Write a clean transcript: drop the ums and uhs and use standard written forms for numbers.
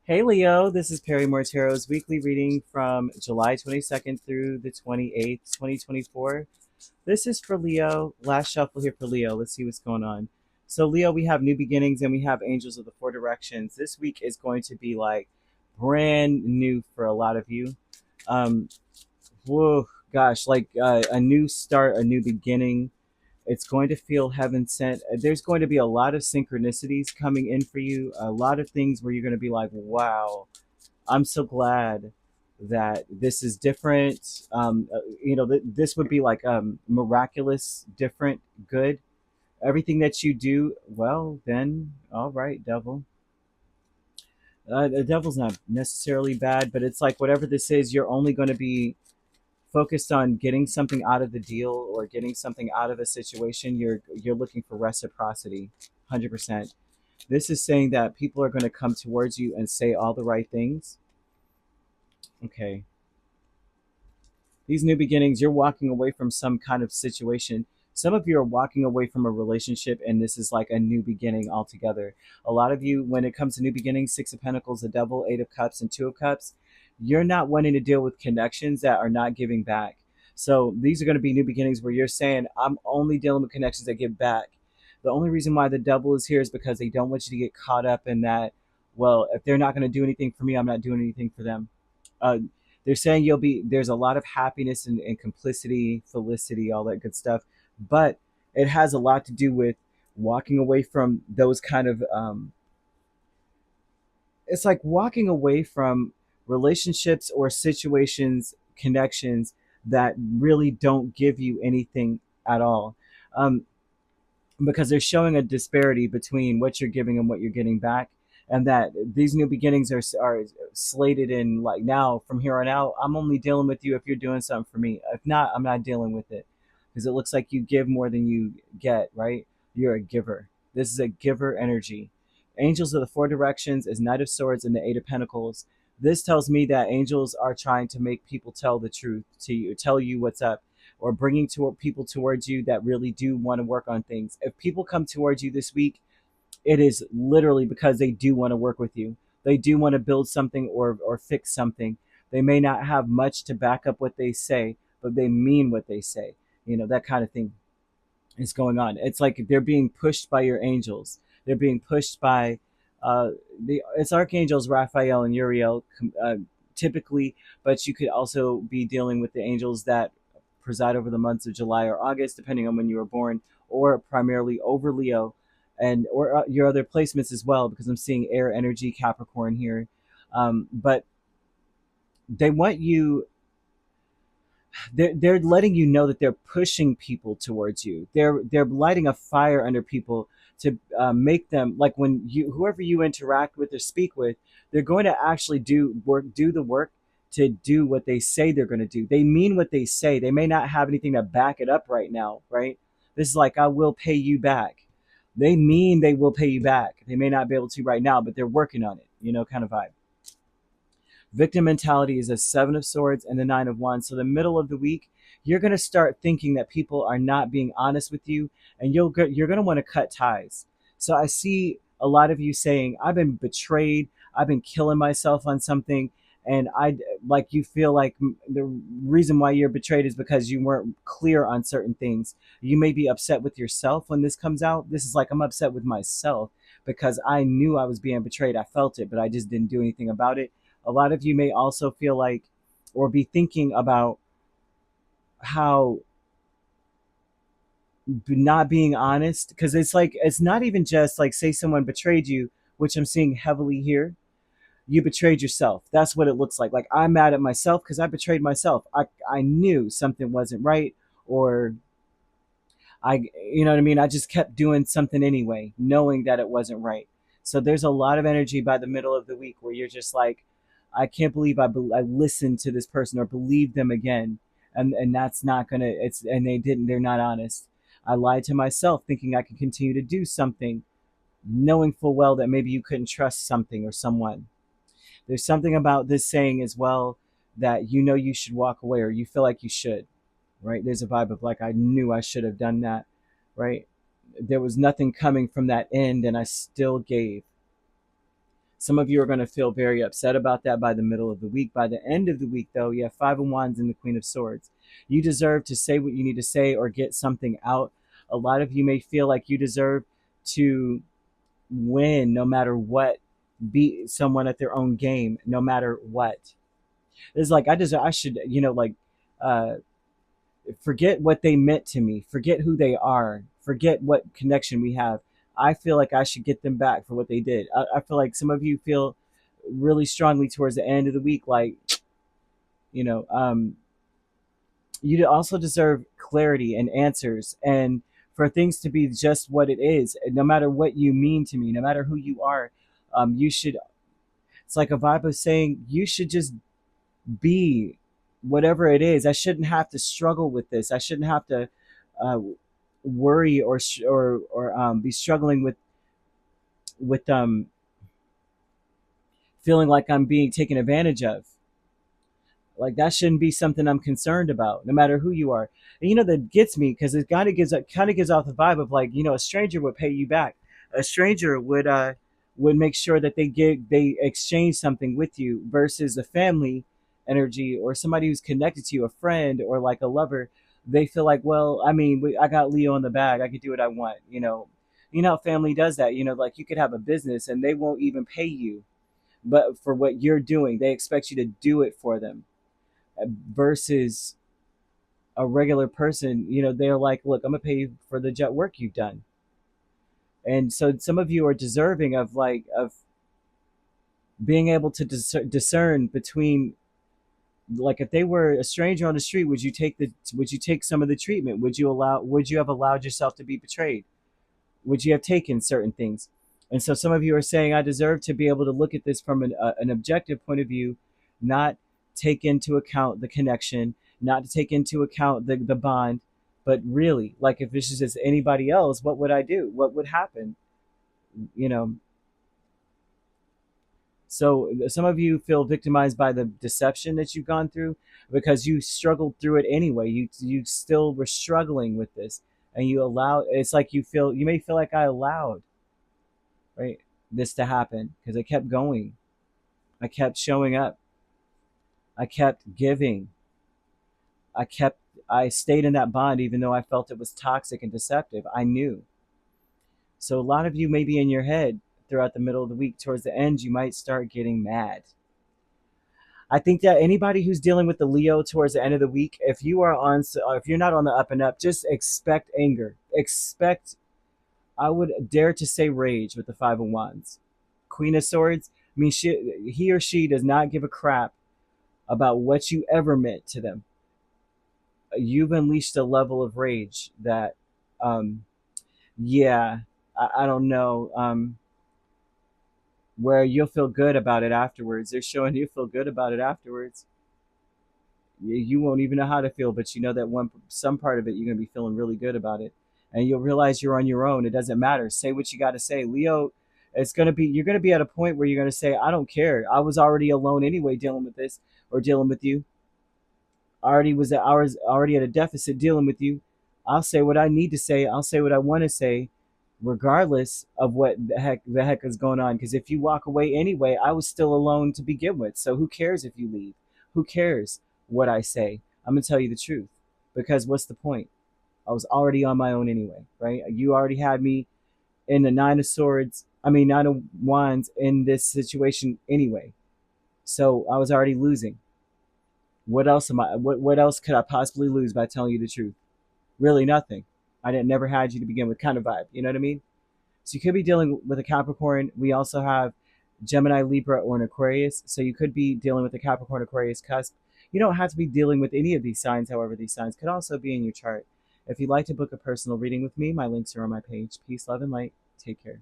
Hey Leo, this is Perrymore Tarot's weekly reading from July 22nd through the 28th, 2024. This is for Leo. Last shuffle here for Leo. Let's see what's going on. So, Leo, we have new beginnings and we have angels of the four directions. This week is going to be like brand new for a lot of you. Um, Whoa, gosh, like a new start, a new beginning. It's going to feel heaven sent. There's going to be a lot of synchronicities coming in for you, a lot of things where you're going to be like, wow, I'm so glad that this is different. This would be like miraculous, different, good. Everything that you do, well, then, all right, devil. The devil's not necessarily bad, but it's like whatever this is, you're only going to be focused on getting something out of the deal or getting something out of a situation. You're looking for reciprocity, 100%. This is saying that people are going to come towards you and say all the right things. Okay, these new beginnings, you're walking away from some kind of situation. Some of you are walking away from a relationship, and this is like a new beginning altogether. A lot of you, when it comes to new beginnings, Six of Pentacles, the Devil, Eight of Cups, and Two of Cups, you're not wanting to deal with connections that are not giving back. So these are going to be new beginnings where you're saying, I'm only dealing with connections that give back. The only reason why the Devil is here is because they don't want you to get caught up in that, well, if they're not going to do anything for me, I'm not doing anything for them. Uh, they're saying there's a lot of happiness and complicity, felicity, all that good stuff, but it has a lot to do with walking away from those kind of it's like walking away from relationships or situations, connections that really don't give you anything at all. um, because they're showing a disparity between what you're giving and what you're getting back, and that these new beginnings are slated in, like, now from here on out, I'm only dealing with you if you're doing something for me. If not, I'm not dealing with it, because it looks like you give more than you get, right? You're a giver. This is a giver energy. Angels of the four directions is Knight of Swords and the Eight of Pentacles. This tells me that angels are trying to make people tell the truth to you, tell you what's up, or bringing people towards you that really do want to work on things. If people come towards you this week, it is literally because they do want to work with you. They do want to build something or fix something. They may not have much to back up what they say, but they mean what they say. That kind of thing is going on. It's like they're being pushed by your angels. They're being pushed by it's archangels Raphael and Uriel, typically, but you could also be dealing with the angels that preside over the months of July or August, depending on when you were born, or primarily over Leo, and or your other placements as well, because I'm seeing air energy Capricorn here. But they want you, they're letting you know that they're pushing people towards you. They're lighting a fire under people to make them, like, when you, whoever you interact with or speak with, they're going to actually do the work to do what they say they're going to do. They mean what they say. They may not have anything to back it up right now, right? This is like, I will pay you back. They mean they will pay you back. They may not be able to right now, but they're working on it, kind of vibe. Victim mentality is a Seven of Swords and the Nine of Wands. So the middle of the week, you're going to start thinking that people are not being honest with you, and you're going to want to cut ties. So I see a lot of you saying, I've been betrayed. I've been killing myself on something. And like, you feel like the reason why you're betrayed is because you weren't clear on certain things. You may be upset with yourself when this comes out. This is like, I'm upset with myself because I knew I was being betrayed. I felt it, but I just didn't do anything about it. A lot of you may also feel like, or be thinking about, how not being honest, because it's like, it's not even just like, say someone betrayed you, which I'm seeing heavily here. You betrayed yourself. That's what it looks like I'm mad at myself because I betrayed myself. I knew something wasn't right, or you know what I mean, I just kept doing something anyway knowing that it wasn't right. So there's a lot of energy by the middle of the week where you're just like, I can't believe I listened to this person or believed them again, and that's not gonna. It's and they didn't. They're not honest. I lied to myself, thinking I could continue to do something, knowing full well that maybe you couldn't trust something or someone. There's something about this saying as well, that you should walk away, or you feel like you should. Right? There's a vibe of like, I knew I should have done that. Right? There was nothing coming from that end, and I still gave. Some of you are going to feel very upset about that by the middle of the week. By the end of the week, though, you have Five of Wands and the Queen of Swords. You deserve to say what you need to say or get something out. A lot of you may feel like you deserve to win no matter what, beat someone at their own game no matter what. It's like I should, uh, forget what they meant to me, forget who they are, forget what connection we have. I feel like I should get them back for what they did. I feel like some of you feel really strongly towards the end of the week, like, you know, you also deserve clarity and answers, and for things to be just what it is. No matter what you mean to me, no matter who you are, you should. It's like a vibe of saying you should just be whatever it is. I shouldn't have to struggle with this. I shouldn't have to uh, worry or be struggling with feeling like I'm being taken advantage of. Like that shouldn't be something I'm concerned about, no matter who you are. And that gets me because it kind of gives off the vibe of like, a stranger would pay you back. A stranger would make sure that they exchange something with you versus a family energy or somebody who's connected to you, a friend or like a lover. They feel like, well, I mean, I got Leo in the bag. I could do what I want. How family does that. Like you could have a business and they won't even pay you, but for what you're doing, they expect you to do it for them versus a regular person. They're like, look, I'm gonna pay you for the jet work you've done. And so some of you are deserving of being able to discern between, like, if they were a stranger on the street, would you take some of the treatment? Would you have allowed yourself to be betrayed? Would you have taken certain things? And so some of you are saying, I deserve to be able to look at this from an objective point of view, not take into account the connection, not to take into account the bond, but really, like, if this is just anybody else, what would I do? What would happen? You know, so some of you feel victimized by the deception that you've gone through because you struggled through it anyway. You still were struggling with this, and you allow. It's like you may feel like I allowed, right, this to happen because I kept going, I kept showing up, I kept giving, I stayed in that bond even though I felt it was toxic and deceptive. I knew. So a lot of you may be in your head throughout the middle of the week. Towards the end, you might start getting mad. I think that anybody who's dealing with the Leo towards the end of the week, if you're not on the up and up, just expect anger. Expect, I would dare to say, rage with the Five of Wands. Queen of Swords, I mean, he or she does not give a crap about what you ever meant to them. You've unleashed a level of rage that, yeah, I don't know, where you'll feel good about it afterwards. They're showing you feel good about it afterwards. You won't even know how to feel, but you know that some part of it you're gonna be feeling really good about it, and you'll realize you're on your own. It doesn't matter. Say what you got to say, Leo. You're gonna be at a point where you're gonna say, I don't care. I was already alone anyway, dealing with this or dealing with you. I was already at a deficit dealing with you. I'll say what I need to say. I'll say what I want to say, regardless of what the heck is going on. Because if you walk away anyway, I was still alone to begin with. So who cares if you leave? Who cares what I say? I'm gonna tell you the truth. Because what's the point? I was already on my own anyway, right? You already had me in the Nine of Wands in this situation anyway. So I was already losing. What else am I? What else could I possibly lose by telling you the truth? Really, nothing. I didn't never had you to begin with, kind of vibe. You know what I mean? So you could be dealing with a Capricorn. We also have Gemini, Libra, or an Aquarius. So you could be dealing with a Capricorn, Aquarius cusp. You don't have to be dealing with any of these signs. However, these signs could also be in your chart. If you'd like to book a personal reading with me, my links are on my page. Peace, love, and light. Take care.